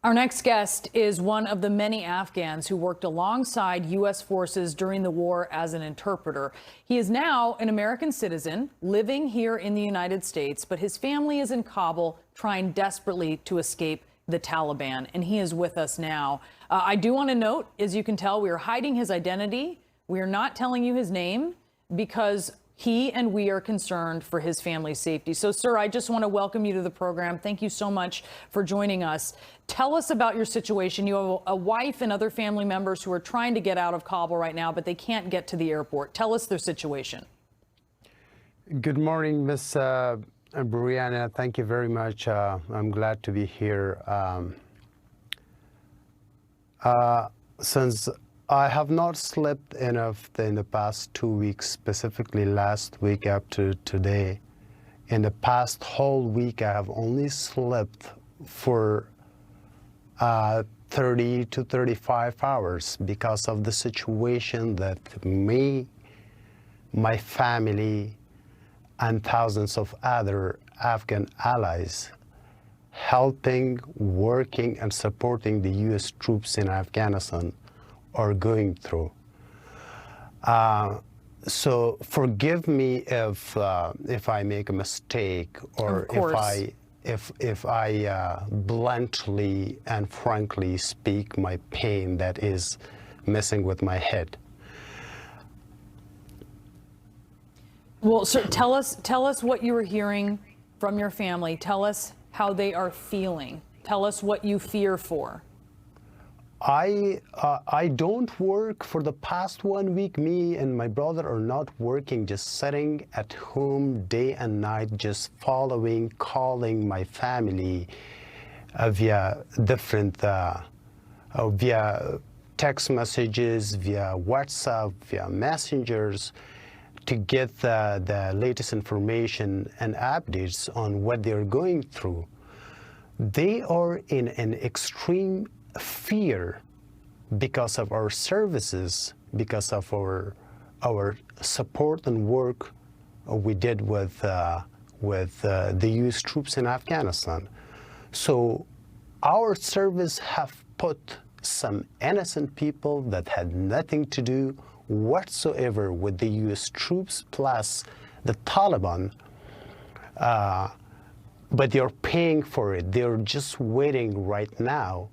Our next guest is one of the many Afghans who worked alongside U.S. forces during the war as an interpreter. He is now an American citizen living here in the United States, but his family is in Kabul trying desperately to escape the Taliban, and he is with us now. I do want to note, as you can tell, we are hiding his identity. We are not telling you his name because he and we are concerned for his family's safety. So, sir, I just want to welcome you to the program. Thank you so much for joining us. Tell us about your situation. You have a wife and other family members who are trying to get out of Kabul right now, but they can't get to the airport. Tell us their situation. Good morning, Miss Brianna. Thank you very much. I'm glad to be here. Since I have not slept enough in the past 2 weeks, specifically last week up to today. In the past whole week, I have only slept for 30 to 35 hours because of the situation that me, my family, and thousands of other Afghan allies helping, working, and supporting the U.S. troops in Afghanistan are going through. So forgive me if I make a mistake, or if I bluntly and frankly speak my pain that is messing with my head. Well, sir, tell us what you were hearing from your family. Tell us how they are feeling. Tell us what you fear for. I don't work for the past 1 week. Me and my brother are not working, just sitting at home day and night, just following, calling my family via different, via text messages, via WhatsApp, via messengers, to get the latest information and updates on what they're going through. They are in an extreme fear because of our services, because of our support and work we did with the U.S. troops in Afghanistan. So our service have put some innocent people that had nothing to do whatsoever with the U.S. troops plus the Taliban, but they're paying for it. They're just waiting right now,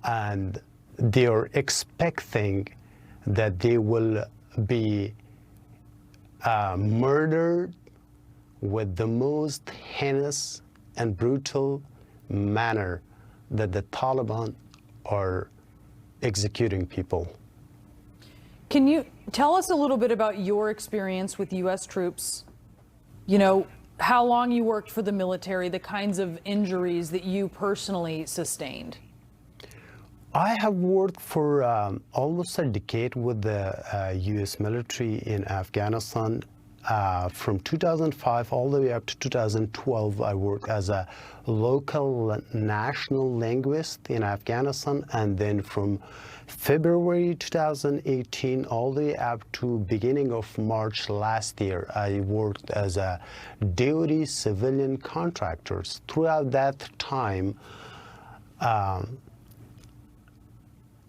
and they are expecting that they will be murdered with the most heinous and brutal manner that the Taliban are executing people. Can you tell us a little bit about your experience with U.S. troops? You know, how long you worked for the military, the kinds of injuries that you personally sustained. I have worked for almost a decade with the U.S. military in Afghanistan. From 2005 all the way up to 2012, I worked as a local national linguist in Afghanistan, and then from February 2018 all the way up to beginning of March last year, I worked as a DoD civilian contractor. Throughout that time,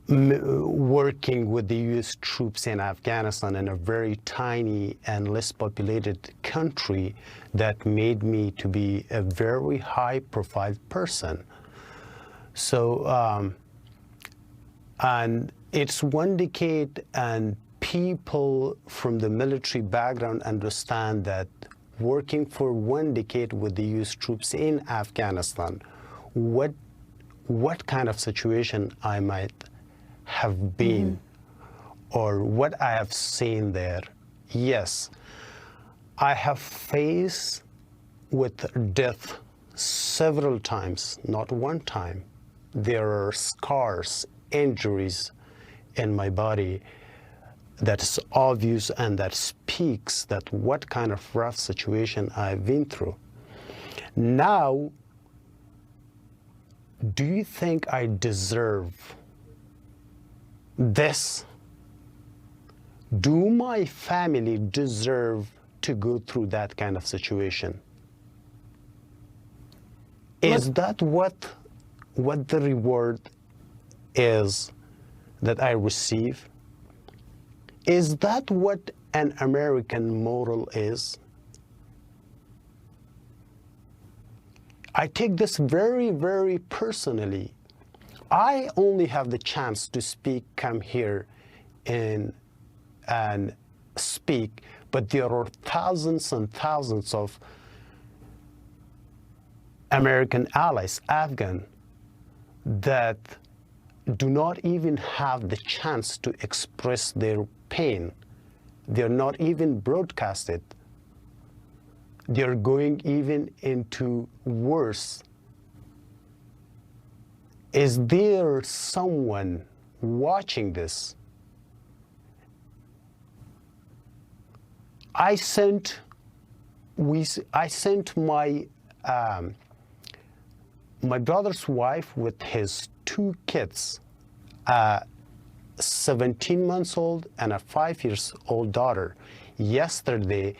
working with the U.S. troops in Afghanistan, in a very tiny and less populated country, that made me to be a very high-profile person. So, and it's 1 decade, and people from the military background understand that working for 1 decade with the U.S. troops in Afghanistan, what kind of situation I might have been, or what I have seen there. Yes, I have faced with death several times, not one time. There are scars, injuries in my body that is obvious and that speaks that what kind of rough situation I've been through. Now, do you think I deserve this? Do my family deserve to go through that kind of situation? Is that what what the reward is that I receive? Is that what an American moral is? I take this very, very personally. I only have the chance to speak, come here and speak, but there are thousands and thousands of American allies, Afghan, that do not even have the chance to express their pain. They're not even broadcasted. They're going even into worse. Is there someone watching this? I sent my my brother's wife with his two kids, a 17 months old and a 5-year-old daughter, yesterday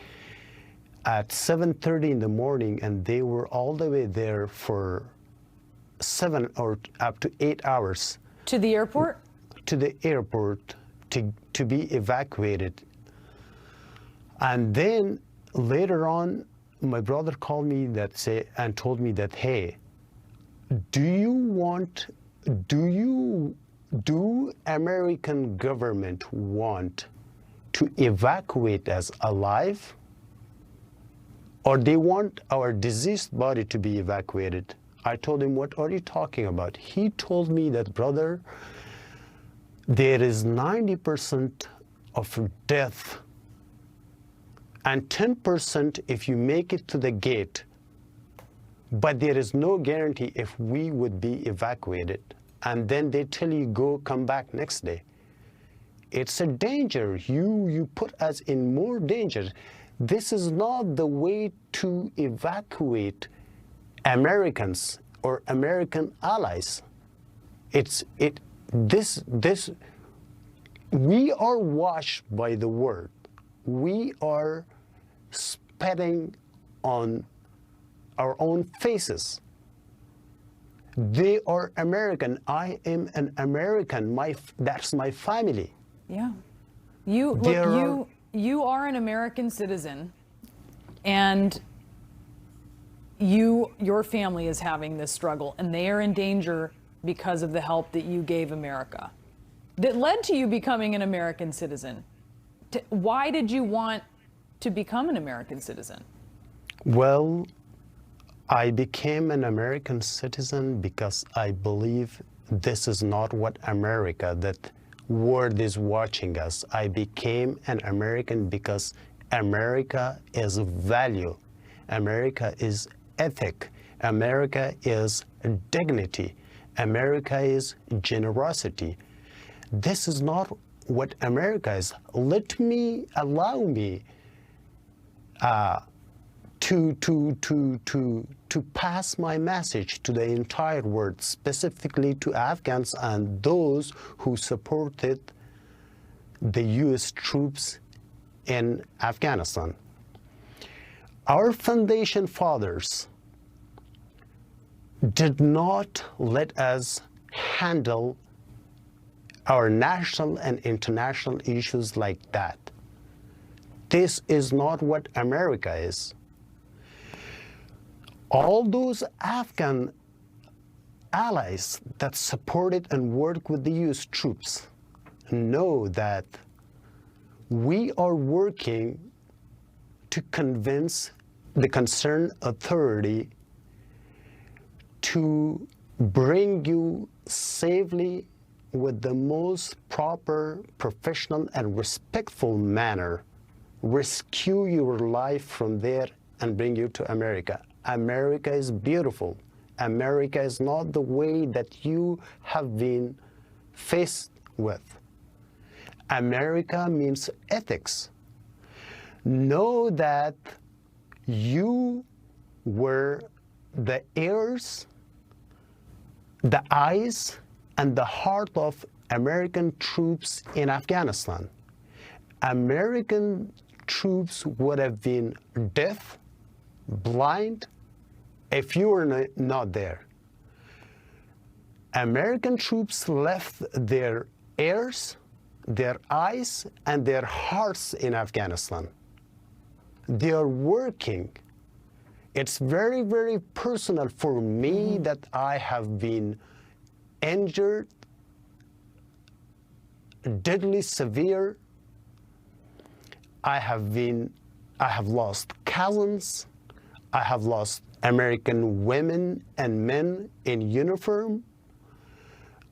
at 7:30 in the morning, and they were all the way there for 7 or up to 8 hours. To the airport? To the airport to be evacuated. And then later on, my brother called me and told me that, hey, do American government want to evacuate us alive, or they want our deceased body to be evacuated? I told him, what are you talking about? He told me that, brother, there is 90% of death and 10% if you make it to the gate, but there is no guarantee if we would be evacuated. And then they tell you, go, come back next day. It's a danger. You put us in more danger. This is not the way to evacuate Americans or American allies. We are washed by the word. We are spitting on our own faces. They are American. I am an American. That's my family. Yeah. You are an American citizen, and your family is having this struggle, and they are in danger because of the help that you gave America, that led to you becoming an American citizen. Why did you want to become an American citizen? Well, I became an American citizen because I believe this is not what America, that world is watching us. I became an American because America is value. America is ethic. America is dignity. America is generosity. This is not what America is. Allow me to pass my message to the entire world, specifically to Afghans and those who supported the U.S. troops in Afghanistan. Our foundation fathers did not let us handle our national and international issues like that. This is not what America is. All those Afghan allies that supported and worked with the U.S. troops know that we are working to convince the concerned authority to bring you safely with the most proper, professional, and respectful manner, rescue your life from there and bring you to America. America is beautiful. America is not the way that you have been faced with. America means ethics. Know that you were the ears, the eyes, and the heart of American troops in Afghanistan. American troops would have been deaf, blind, if you were not there. American troops left their ears, their eyes, and their hearts in Afghanistan. They are working. It's very, very personal for me that I have been injured, deadly severe. I have lost cousins. I have lost American women and men in uniform.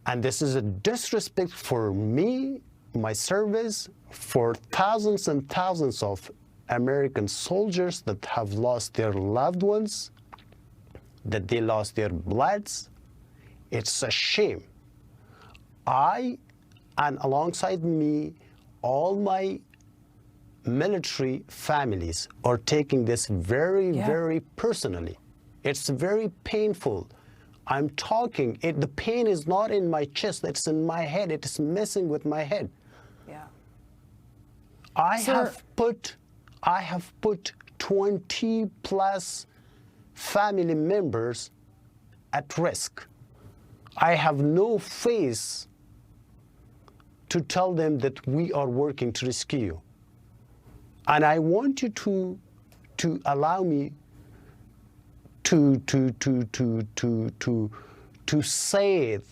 And this is a disrespect for me, my service, for thousands and thousands of American soldiers that have lost their loved ones, that they lost their bloods. It's a shame. I, and alongside me, all my military families are taking this very, very personally. It's very painful. I'm talking, the pain is not in my chest, it's in my head, it is messing with my head. Yeah. I have put 20 plus family members at risk. I have no face to tell them that we are working to rescue you. And I want you to allow me to say it.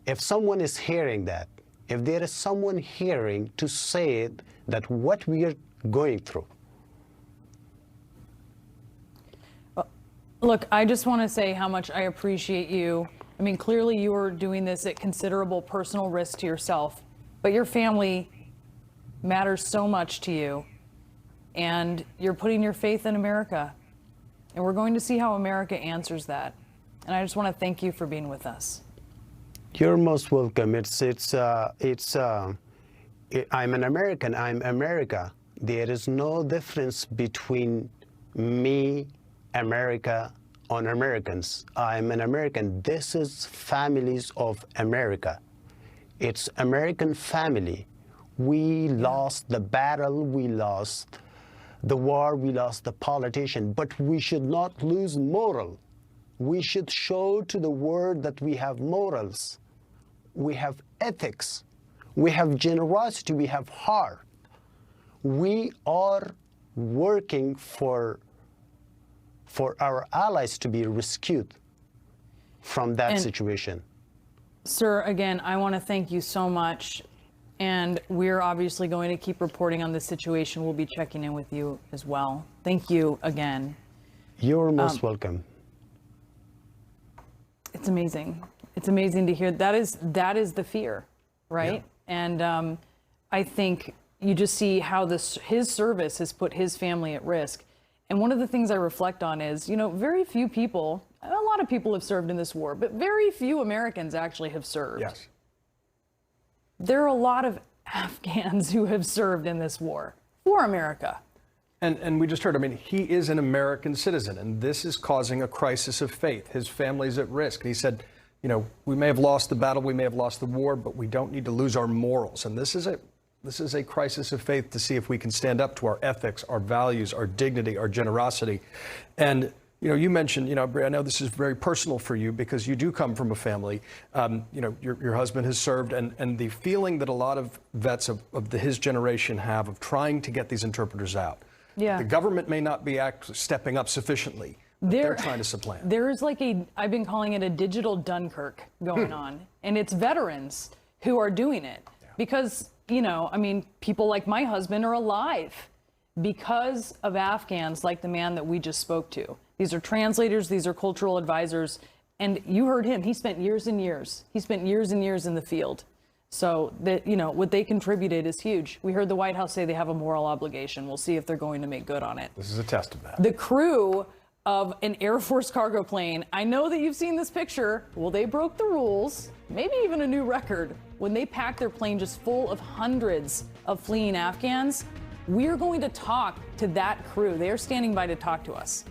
If someone is hearing that, if there is someone hearing, to say it, that what we are going through. Look, I just want to say how much I appreciate you. I mean, clearly you are doing this at considerable personal risk to yourself, but your family matters so much to you, and you're putting your faith in America, and we're going to see how America answers that. And I just want to thank you for being with us. You're most welcome. I'm an American. I'm America. There is no difference between me, America, on Americans. I'm an American. This is families of America. It's American family. We lost the battle, we lost the war, we lost the politician, but we should not lose moral. We should show to the world that we have morals, we have ethics, we have generosity, we have heart. We are working for our allies to be rescued from that situation. Sir, again, I want to thank you so much. And we're obviously going to keep reporting on this situation. We'll be checking in with you as well. Thank you again. You're most welcome. It's amazing. It's amazing to hear. That is the fear, right? Yeah. And I think you just see how his service has put his family at risk. And one of the things I reflect on is, very few people, a lot of people have served in this war, but very few Americans actually have served. Yes. There are a lot of Afghans who have served in this war for America. And we just heard, he is an American citizen, and this is causing a crisis of faith. His family's at risk. And he said, we may have lost the battle, we may have lost the war, but we don't need to lose our morals. And this is a crisis of faith to see if we can stand up to our ethics, our values, our dignity, our generosity. And you mentioned, I know this is very personal for you because you do come from a family. Your husband has served, and the feeling that a lot of vets of his generation have of trying to get these interpreters out. Yeah. The government may not be stepping up sufficiently. They're trying to supplant. There is I've been calling it a digital Dunkirk going on, and it's veterans who are doing it because, people like my husband are alive because of Afghans like the man that we just spoke to. These are translators, these are cultural advisors, and you heard him. He spent years and years. He spent years and years in the field. So that, what they contributed is huge. We heard the White House say they have a moral obligation. We'll see if they're going to make good on it. This is a test of that. The crew of an Air Force cargo plane, I know that you've seen this picture. Well, they broke the rules, maybe even a new record, when they packed their plane just full of hundreds of fleeing Afghans. We're going to talk to that crew. They are standing by to talk to us.